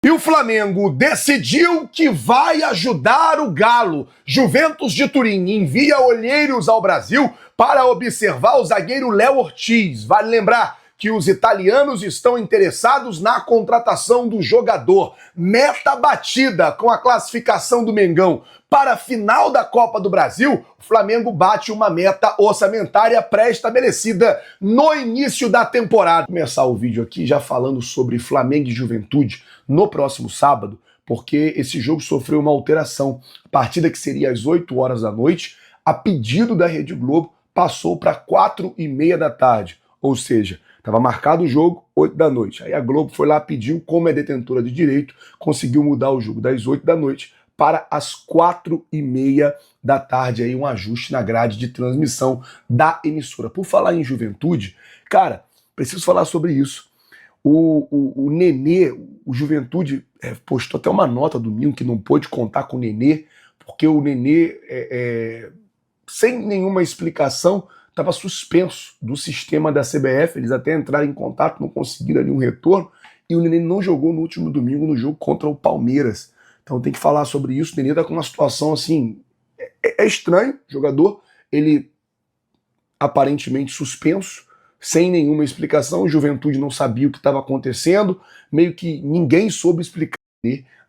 E o Flamengo decidiu que vai ajudar o Galo. Juventus de Turim envia olheiros ao Brasil para observar o zagueiro Léo Ortiz. Vale lembrar que os italianos estão interessados na contratação do jogador. Meta batida com a classificação do Mengão para a final da Copa do Brasil, o Flamengo bate uma meta orçamentária pré-estabelecida no início da temporada. Vou começar o vídeo aqui já falando sobre Flamengo e Juventude no próximo sábado, porque esse jogo sofreu uma alteração. A partida que seria às 8 horas da noite, a pedido da Rede Globo, passou para 4h30 da tarde, ou seja, estava marcado o jogo, 8 da noite. Aí a Globo foi lá, pediu, como é detentora de direito, conseguiu mudar o jogo das 8 da noite para as 4h30 da tarde, aí um ajuste na grade de transmissão da emissora. Por falar em Juventude, cara, preciso falar sobre isso. O Nenê, o Juventude postou até uma nota domingo que não pôde contar com o Nenê, porque o Nenê, sem nenhuma explicação, estava suspenso do sistema da CBF. Eles até entraram em contato, não conseguiram ali um retorno, e o Nenê não jogou no último domingo no jogo contra o Palmeiras. Então tem que falar sobre isso. O Nenê está com uma situação assim, é estranho, o jogador, ele aparentemente suspenso, sem nenhuma explicação. O Juventude não sabia o que estava acontecendo, meio que ninguém soube explicar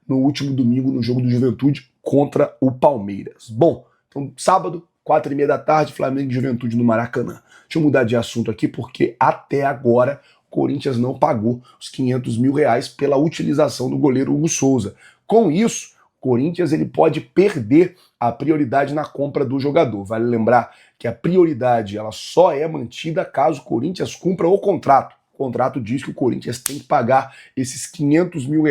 no último domingo no jogo do Juventude contra o Palmeiras. Bom, então sábado, 4h30 da tarde, Flamengo e Juventude no Maracanã. Deixa eu mudar de assunto aqui, porque até agora o Corinthians não pagou os R$500 mil pela utilização do goleiro Hugo Souza. Com isso, o Corinthians ele pode perder a prioridade na compra do jogador. Vale lembrar que a prioridade ela só é mantida caso o Corinthians cumpra o contrato. O contrato diz que o Corinthians tem que pagar esses R$500 mil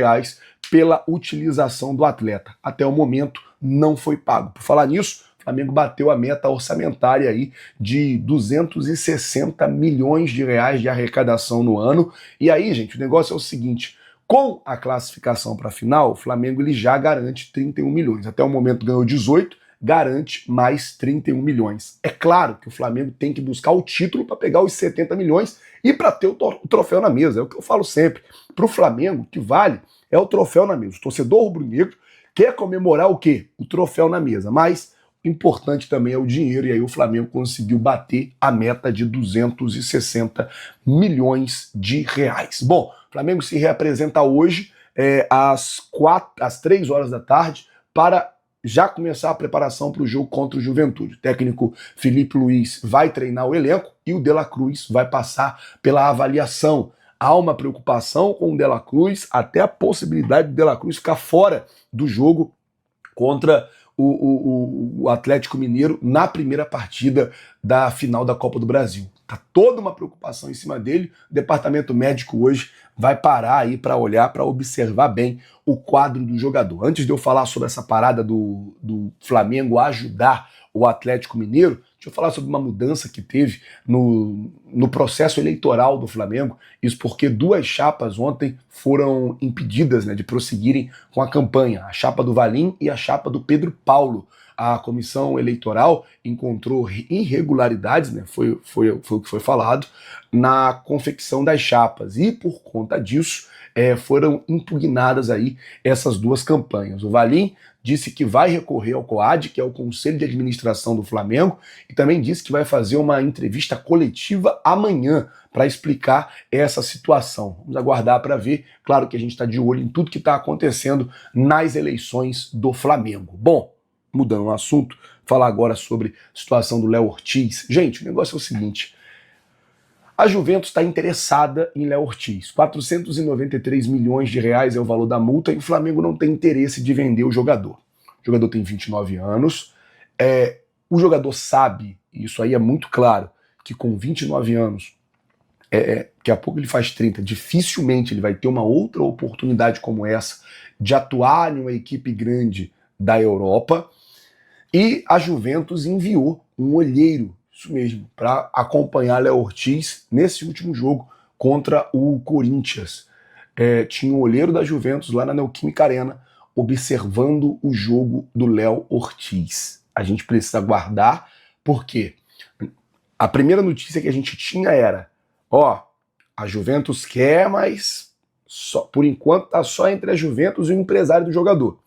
pela utilização do atleta. Até o momento não foi pago. Por falar nisso, o Flamengo bateu a meta orçamentária aí de R$260 milhões de arrecadação no ano. E aí, gente, o negócio é o seguinte: com a classificação para a final, o Flamengo ele já garante 31 milhões. Até o momento ganhou 18, garante mais 31 milhões. É claro que o Flamengo tem que buscar o título para pegar os 70 milhões e para ter o troféu na mesa. É o que eu falo sempre. Para o Flamengo, o que vale é o troféu na mesa. O torcedor rubro-negro quer comemorar o quê? O troféu na mesa. Mas importante também é o dinheiro, e aí o Flamengo conseguiu bater a meta de 260 milhões de reais. Bom, o Flamengo se reapresenta hoje às 3 horas da tarde para já começar a preparação para o jogo contra o Juventude. O técnico Felipe Luiz vai treinar o elenco e o De La Cruz vai passar pela avaliação. Há uma preocupação com o De La Cruz, até a possibilidade do De La Cruz ficar fora do jogo contra o Atlético Mineiro na primeira partida da final da Copa do Brasil. Tá toda uma preocupação em cima dele. O departamento médico hoje vai parar aí para olhar, para observar bem o quadro do jogador. Antes de eu falar sobre essa parada do Flamengo ajudar o Atlético Mineiro, deixa eu falar sobre uma mudança que teve no processo eleitoral do Flamengo. Isso porque 2 chapas ontem foram impedidas, né, de prosseguirem com a campanha. A chapa do Valim e a chapa do Pedro Paulo. A comissão eleitoral encontrou irregularidades, né, foi o que foi falado, na confecção das chapas. E por conta disso, foram impugnadas aí essas 2 campanhas. O Valim disse que vai recorrer ao COAD, que é o Conselho de Administração do Flamengo, e também disse que vai fazer uma entrevista coletiva amanhã para explicar essa situação. Vamos aguardar para ver. Claro que a gente está de olho em tudo que está acontecendo nas eleições do Flamengo. Bom, mudando o assunto, falar agora sobre a situação do Léo Ortiz. Gente, o negócio é o seguinte: a Juventus está interessada em Léo Ortiz. 493 milhões de reais é o valor da multa e o Flamengo não tem interesse de vender o jogador. O jogador tem 29 anos. O jogador sabe, e isso aí é muito claro, que com 29 anos, daqui a pouco ele faz 30, dificilmente ele vai ter uma outra oportunidade como essa de atuar em uma equipe grande da Europa. E a Juventus enviou um olheiro, isso mesmo, para acompanhar Léo Ortiz nesse último jogo contra o Corinthians. Tinha um olheiro da Juventus lá na Neoquímica Arena observando o jogo do Léo Ortiz. A gente precisa aguardar, porque a primeira notícia que a gente tinha era: a Juventus quer, mas Só, por enquanto tá só entre a Juventus e o empresário do jogador.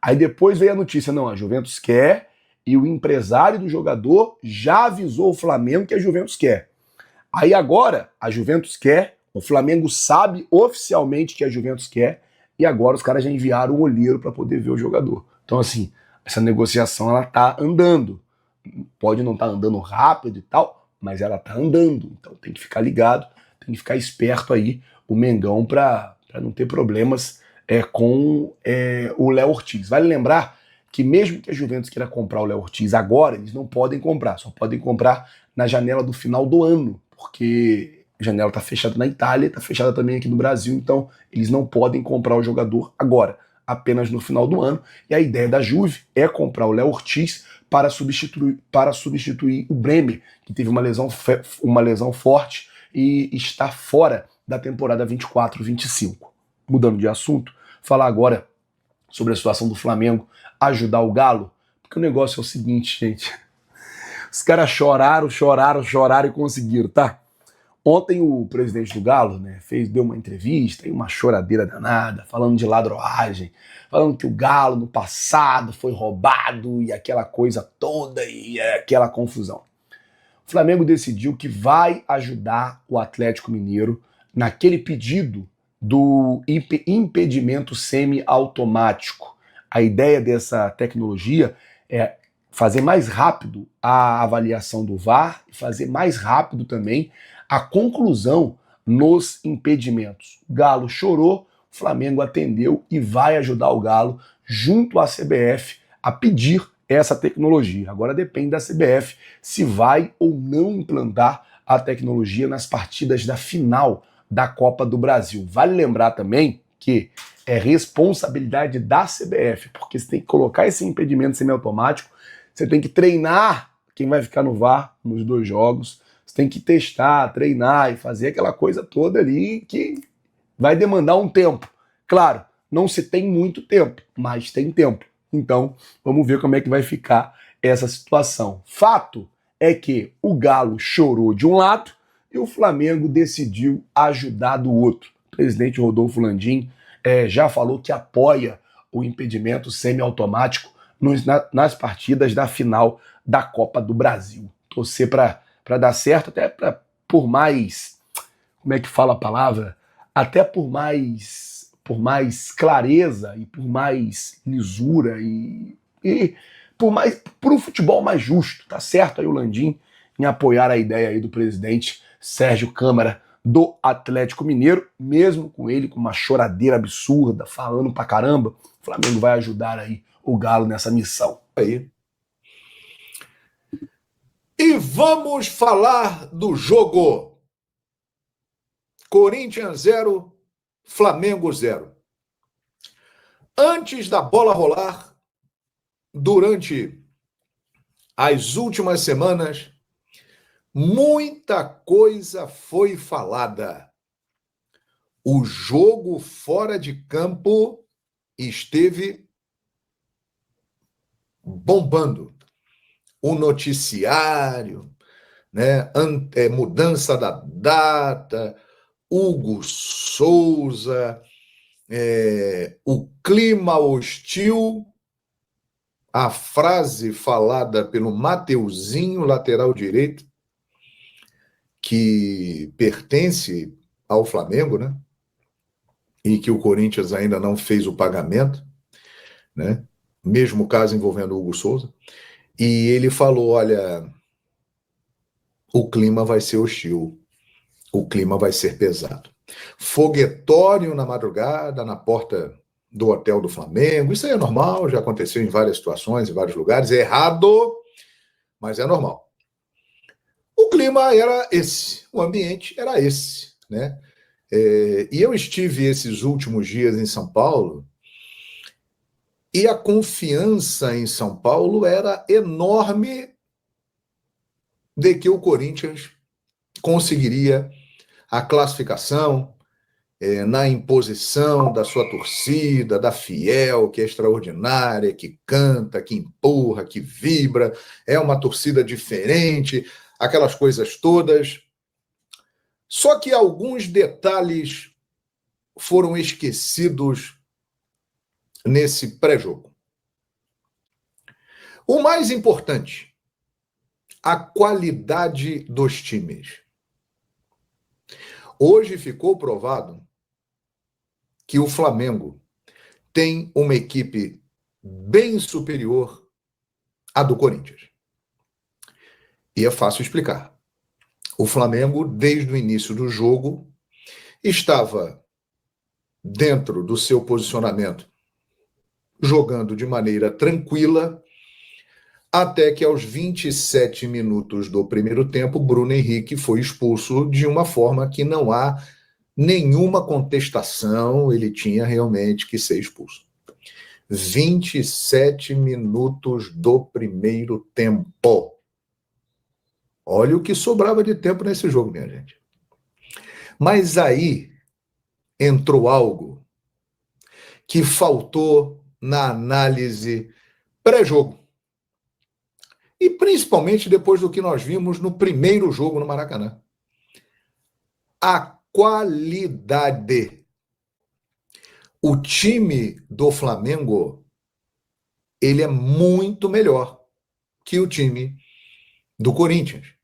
Aí depois veio a notícia, não, a Juventus quer e o empresário do jogador já avisou o Flamengo que a Juventus quer. Aí agora a Juventus quer, o Flamengo sabe oficialmente que a Juventus quer e agora os caras já enviaram o olheiro para poder ver o jogador. Então assim, essa negociação ela tá andando. Pode não estar andando rápido e tal, mas ela tá andando. Então tem que ficar ligado, tem que ficar esperto aí o Mengão para não ter problemas com o Léo Ortiz. Vale lembrar que mesmo que a Juventus queira comprar o Léo Ortiz agora, eles não podem comprar, só podem comprar na janela do final do ano, porque a janela está fechada na Itália, está fechada também aqui no Brasil, então eles não podem comprar o jogador agora, apenas no final do ano. E a ideia da Juve é comprar o Léo Ortiz para substituir o Bremer, que teve uma lesão forte e está fora da temporada 24-25. Mudando de assunto, falar agora sobre a situação do Flamengo ajudar o Galo, porque o negócio é o seguinte, gente. Os caras choraram e conseguiram, tá? Ontem o presidente do Galo, né, deu uma entrevista e uma choradeira danada, falando de ladroagem, falando que o Galo no passado foi roubado e aquela coisa toda e aquela confusão. O Flamengo decidiu que vai ajudar o Atlético Mineiro naquele pedido do impedimento semi-automático. A ideia dessa tecnologia é fazer mais rápido a avaliação do VAR e fazer mais rápido também a conclusão nos impedimentos. O Galo chorou, o Flamengo atendeu e vai ajudar o Galo junto à CBF a pedir essa tecnologia. Agora depende da CBF se vai ou não implantar a tecnologia nas partidas da final da Copa do Brasil. Vale lembrar também que é responsabilidade da CBF, porque você tem que colocar esse impedimento semiautomático, você tem que treinar quem vai ficar no VAR nos 2 jogos, você tem que testar, treinar e fazer aquela coisa toda ali que vai demandar um tempo. Claro, não se tem muito tempo, mas tem tempo. Então, vamos ver como é que vai ficar essa situação. Fato é que o Galo chorou de um lado e o Flamengo decidiu ajudar do outro. O presidente Rodolfo Landim já falou que apoia o impedimento semiautomático nas partidas da final da Copa do Brasil. Torcer para dar certo, até por mais, como é que fala a palavra? Até por mais clareza e por mais lisura e por um futebol mais justo. Tá certo aí o Landim em apoiar a ideia aí do presidente Sérgio Câmara do Atlético Mineiro, mesmo com ele com uma choradeira absurda, falando pra caramba, o Flamengo vai ajudar aí o Galo nessa missão. Aí. E vamos falar do jogo. Corinthians 0, Flamengo 0. Antes da bola rolar, durante as últimas semanas, muita coisa foi falada. O jogo fora de campo esteve bombando. O noticiário, né? Mudança da data, Hugo Souza, o clima hostil, a frase falada pelo Mateuzinho, lateral direito, que pertence ao Flamengo, né? E que o Corinthians ainda não fez o pagamento, né? Mesmo caso envolvendo o Hugo Souza. E ele falou, olha, o clima vai ser hostil, o clima vai ser pesado. Foguetório na madrugada, na porta do hotel do Flamengo, isso aí é normal, já aconteceu em várias situações, em vários lugares, é errado, mas é normal. O clima era esse, o ambiente era esse, né? E eu estive esses últimos dias em São Paulo, e a confiança em São Paulo era enorme de que o Corinthians conseguiria a classificação na imposição da sua torcida, da fiel, que é extraordinária, que canta, que empurra, que vibra, é uma torcida diferente, aquelas coisas todas. Só que alguns detalhes foram esquecidos nesse pré-jogo? O mais importante, a qualidade dos times. Hoje ficou provado que o Flamengo tem uma equipe bem superior à do Corinthians. E é fácil explicar. O Flamengo, desde o início do jogo, estava dentro do seu posicionamento, jogando de maneira tranquila, até que aos 27 minutos do primeiro tempo, Bruno Henrique foi expulso de uma forma que não há nenhuma contestação, ele tinha realmente que ser expulso. 27 minutos do primeiro tempo. Olha o que sobrava de tempo nesse jogo, minha gente. Mas aí entrou algo que faltou na análise pré-jogo. E principalmente depois do que nós vimos no primeiro jogo no Maracanã. A qualidade. O time do Flamengo, ele é muito melhor que o time do Corinthians.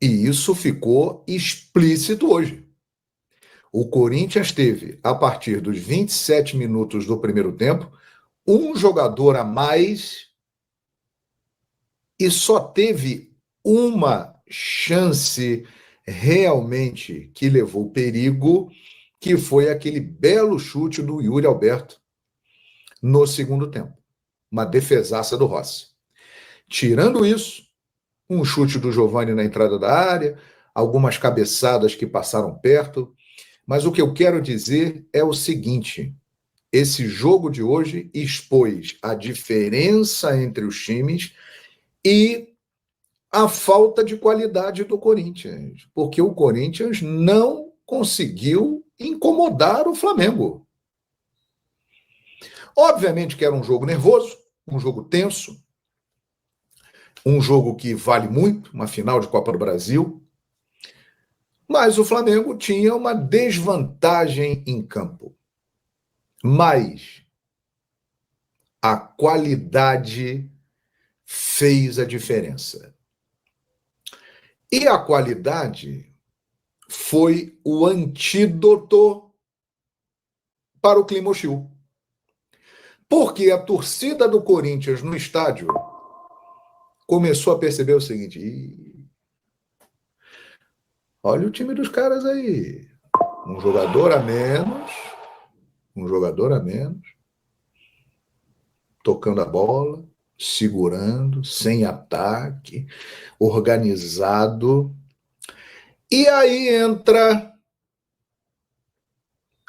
E isso ficou explícito hoje. O Corinthians teve, a partir dos 27 minutos do primeiro tempo, um jogador a mais e só teve uma chance realmente que levou perigo, que foi aquele belo chute do Yuri Alberto no segundo tempo. Uma defesaça do Rossi. Tirando isso, um chute do Giovani na entrada da área, algumas cabeçadas que passaram perto, mas o que eu quero dizer é o seguinte: esse jogo de hoje expôs a diferença entre os times e a falta de qualidade do Corinthians, porque o Corinthians não conseguiu incomodar o Flamengo. Obviamente que era um jogo nervoso, um jogo tenso, um jogo que vale muito, uma final de Copa do Brasil, mas o Flamengo tinha uma desvantagem em campo. Mas a qualidade fez a diferença. E a qualidade foi o antídoto para o clima hostil. Porque a torcida do Corinthians no estádio começou a perceber o seguinte: olha o time dos caras aí. Um jogador a menos, tocando a bola, segurando, sem ataque, organizado. E aí entra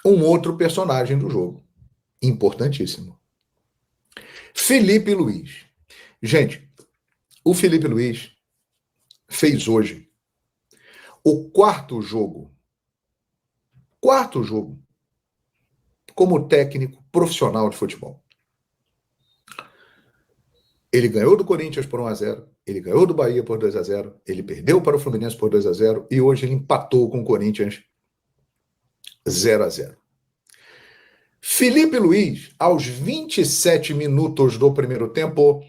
um outro personagem do jogo, importantíssimo. Felipe Luiz. Gente, o Felipe Luiz fez hoje o quarto jogo como técnico profissional de futebol. Ele ganhou do Corinthians por 1-0, ele ganhou do Bahia por 2-0, ele perdeu para o Fluminense por 2-0 e hoje ele empatou com o Corinthians 0-0. Felipe Luiz, aos 27 minutos do primeiro tempo,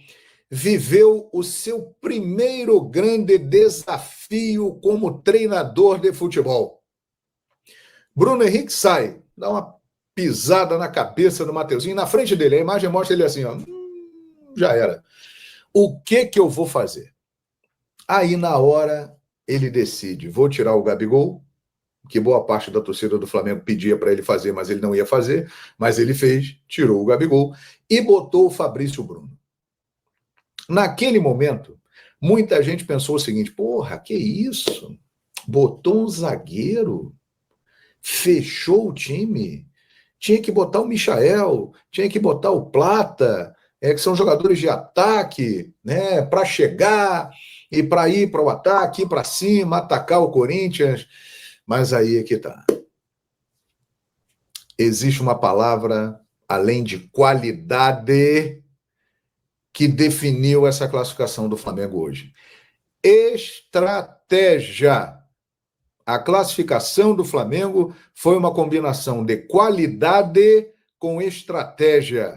viveu o seu primeiro grande desafio como treinador de futebol. Bruno Henrique sai, dá uma pisada na cabeça do Mateuzinho, na frente dele, a imagem mostra ele assim, ó, já era. O que eu vou fazer? Aí, na hora, ele decide, vou tirar o Gabigol, que boa parte da torcida do Flamengo pedia para ele fazer, mas ele não ia fazer, mas ele fez, tirou o Gabigol e botou o Fabrício Bruno. Naquele momento, muita gente pensou o seguinte: porra, que isso? Botou um zagueiro, fechou o time, tinha que botar o Michael, tinha que botar o Plata, que são jogadores de ataque, né, para chegar e para ir para o ataque, ir para cima, atacar o Corinthians. Mas aí é que tá. Existe uma palavra, além de qualidade, que definiu essa classificação do Flamengo hoje. Estratégia. A classificação do Flamengo foi uma combinação de qualidade com estratégia.